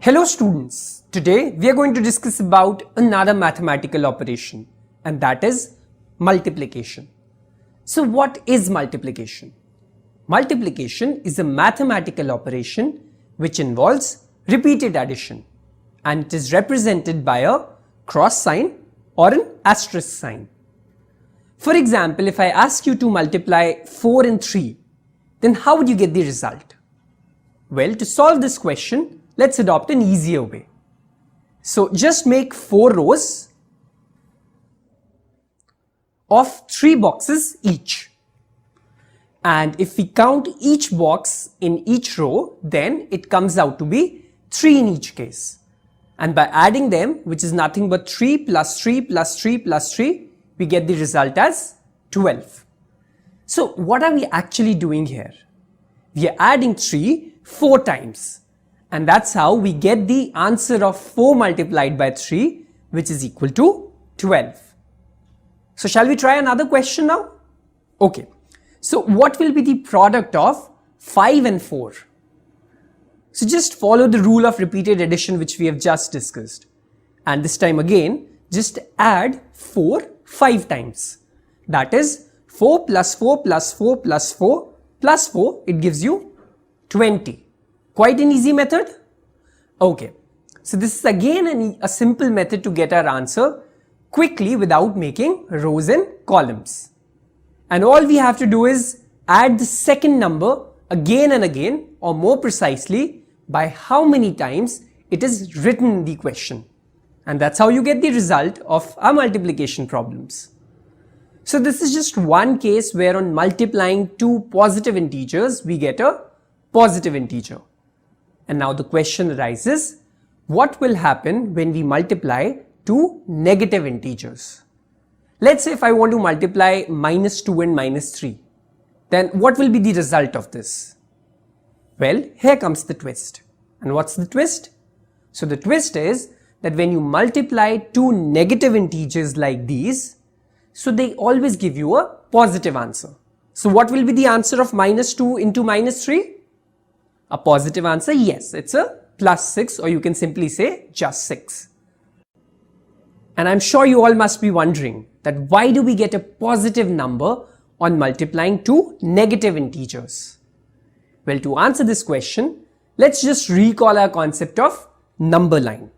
Hello students, today we are going to discuss about another mathematical operation, and that is multiplication. So what is multiplication? Multiplication is a mathematical operation which involves repeated addition, and it is represented by a cross sign or an asterisk sign. For example, if I ask you to multiply 4 and 3, then how would you get the result? Well, to solve this question, let's adopt an easier way. So just make 4 rows of 3 boxes each. And if we count each box in each row, then it comes out to be 3 in each case. And by adding them, which is nothing but 3 plus 3 plus 3 plus 3, we get the result as 12. So what are we actually doing here? We are adding 3 4 times. And that's how we get the answer of 4 multiplied by 3, which is equal to 12. So shall we try another question now? Okay. So what will be the product of 5 and 4? So just follow the rule of repeated addition which we have just discussed. And this time again, just add 4 5 times. That is 4 plus 4 plus 4 plus 4 plus 4, it gives you 20. Quite an easy method? Okay. So this is again a simple method to get our answer quickly without making rows and columns. And all we have to do is add the second number again and again, or more precisely by how many times it is written in the question. And that's how you get the result of our multiplication problems. So this is just one case where on multiplying 2 positive integers, we get a positive integer. And now the question arises, what will happen when we multiply 2 negative integers? Let's say if I want to multiply minus 2 and minus 3, then what will be the result of this? Well, here comes the twist. And what's the twist? So the twist is that when you multiply 2 negative integers like these, so they always give you a positive answer. So what will be the answer of minus 2 into minus 3? A positive answer? Yes, it's a plus 6, or you can simply say just 6. And I'm sure you all must be wondering that why do we get a positive number on multiplying 2 negative integers? Well, to answer this question, let's just recall our concept of number line.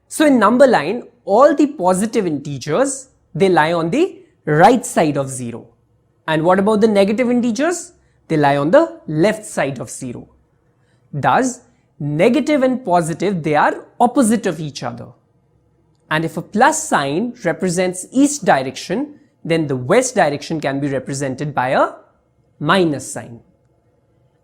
So in number line, all the positive integers, they lie on the right side of 0. And what about the negative integers? They lie on the left side of 0. Thus, negative and positive, they are opposite of each other. And if a plus sign represents east direction, then the west direction can be represented by a minus sign.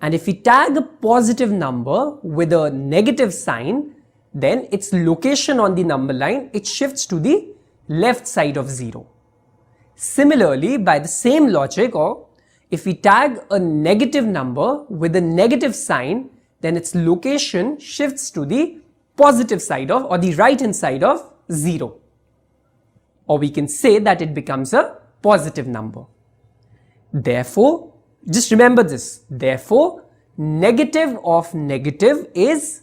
And if we tag a positive number with a negative sign, then its location on the number line, it shifts to the left side of 0. Similarly, by the same logic, or if we tag a negative number with a negative sign, then its location shifts to the positive side of, or the right hand side of 0. Or we can say that it becomes a positive number. Therefore, just remember this. Therefore, negative of negative is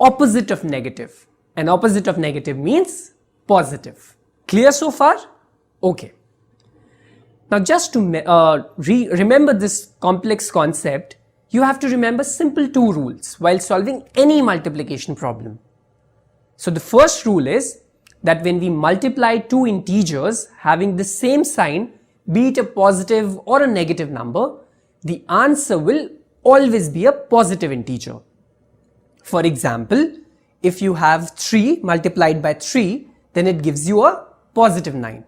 opposite of negative. And opposite of negative means positive. Clear so far? Okay. Now just to remember this complex concept, you have to remember simple 2 rules while solving any multiplication problem. So the first rule is that when we multiply 2 integers having the same sign, be it a positive or a negative number, the answer will always be a positive integer. For example, if you have 3 multiplied by 3, then it gives you a positive 9.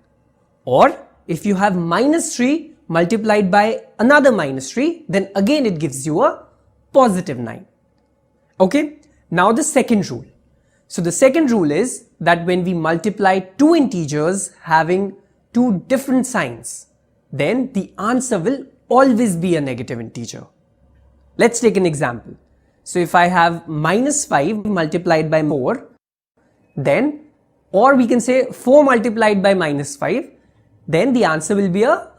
Or if you have minus 3 multiplied by another minus 3, then again it gives you a positive 9. Okay, now the second rule. So the second rule is that when we multiply 2 integers having 2 different signs, then the answer will always be a negative integer. Let's take an example. So if I have minus 5 multiplied by 4, then, or we can say 4 multiplied by minus 5, then the answer will be a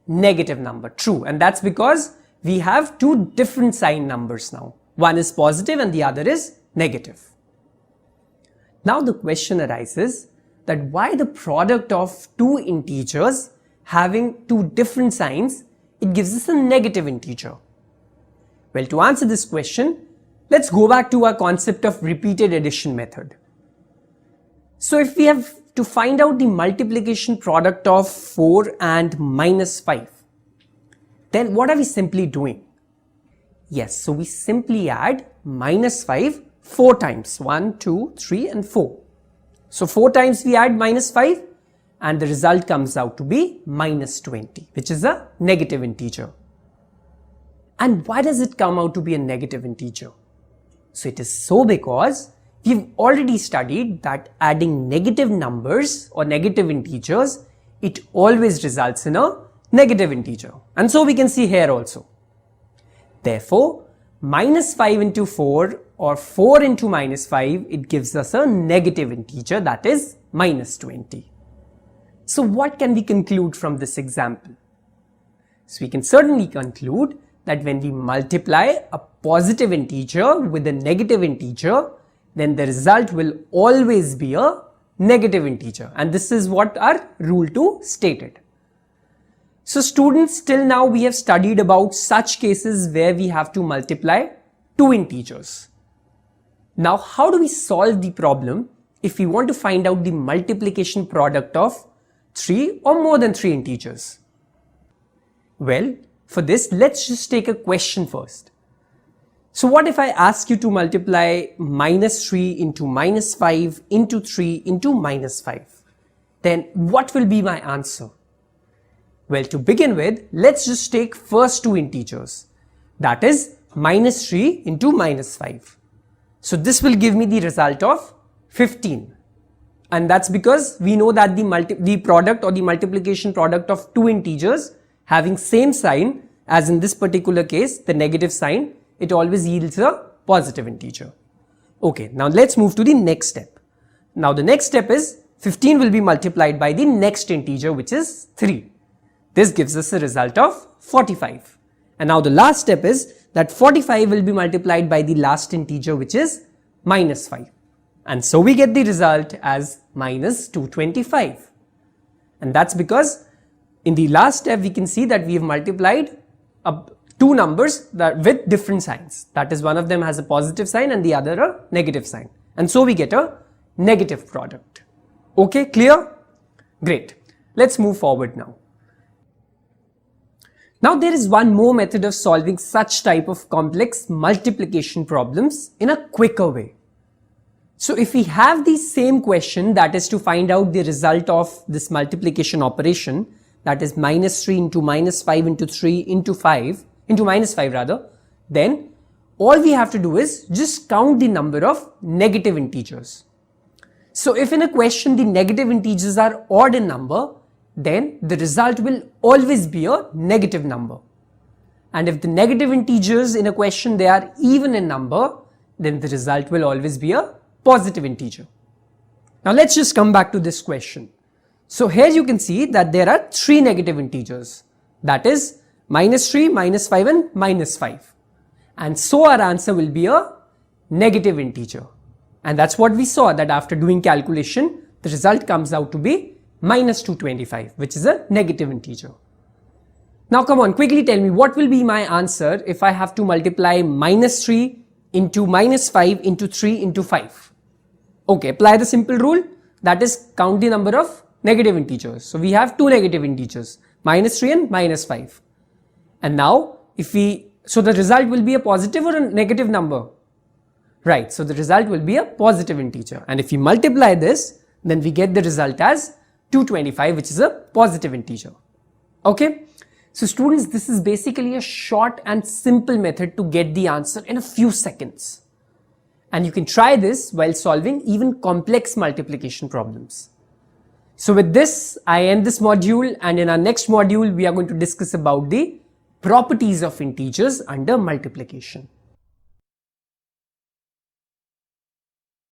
negative number, true. And that's because we have 2 different sign numbers now. One is positive and the other is negative. Now the question arises that why the product of two integers having two different signs, it gives us a negative integer. Well, to answer this question, let's go back to our concept of repeated addition method. So if we have to find out the multiplication product of 4 and minus 5, then what are we simply doing? Yes, so we simply add minus 5 4 times, 1, 2, 3 and 4. So 4 times we add minus 5 and the result comes out to be minus 20, which is a negative integer. And why does it come out to be a negative integer? So it is so because we've already studied that adding negative numbers or negative integers, it always results in a negative integer. And so we can see here also. Therefore, minus 5 into 4 or 4 into minus 5, it gives us a negative integer, that is minus 20. So what can we conclude from this example? So we can certainly conclude that when we multiply a positive integer with a negative integer, then the result will always be a negative integer. And this is what our rule 2 stated. So students, till now we have studied about such cases where we have to multiply two integers. Now, how do we solve the problem if we want to find out the multiplication product of 3 or more than 3 integers? Well, for this, let's just take a question first. So what if I ask you to multiply minus 3 into minus 5 into 3 into minus 5? Then what will be my answer? Well, to begin with, let's just take first two integers. That is minus 3 into minus 5. So this will give me the result of 15. And that's because we know that the product or the multiplication product of two integers having same sign, as in this particular case, the negative sign, it always yields a positive integer. Okay, now let's move to the next step. Now the next step is 15 will be multiplied by the next integer, which is 3. This gives us a result of 45. And now the last step is that 45 will be multiplied by the last integer, which is minus 5. And so we get the result as minus 225. And that's because in the last step we can see that we have multiplied two numbers with different signs. That is, one of them has a positive sign and the other a negative sign. And so we get a negative product. Okay, clear? Great. Let's move forward now. Now there is one more method of solving such type of complex multiplication problems in a quicker way. So if we have the same question, that is to find out the result of this multiplication operation, that is minus 3 into minus 5 into 3 into 5, into minus 5 rather, then all we have to do is just count the number of negative integers. So if in a question the negative integers are odd in number, then the result will always be a negative number. And if the negative integers in a question they are even in number, then the result will always be a positive integer. Now let's just come back to this question. So here you can see that there are 3 negative integers, that is minus 3, minus 5 and minus 5. And so our answer will be a negative integer. And that's what we saw, that after doing calculation, the result comes out to be minus 225, which is a negative integer. Now come on, quickly tell me what will be my answer if I have to multiply minus 3 into minus 5 into 3 into 5. Okay, apply the simple rule, that is count the number of negative integers. So we have two negative integers, minus 3 and minus 5. And now so the result will be a positive or a negative number? Right, so the result will be a positive integer. And if we multiply this, then we get the result as 225, which is a positive integer. Okay, so students, this is basically a short and simple method to get the answer in a few seconds. And you can try this while solving even complex multiplication problems. So with this, I end this module, and in our next module, we are going to discuss about the properties of integers under multiplication.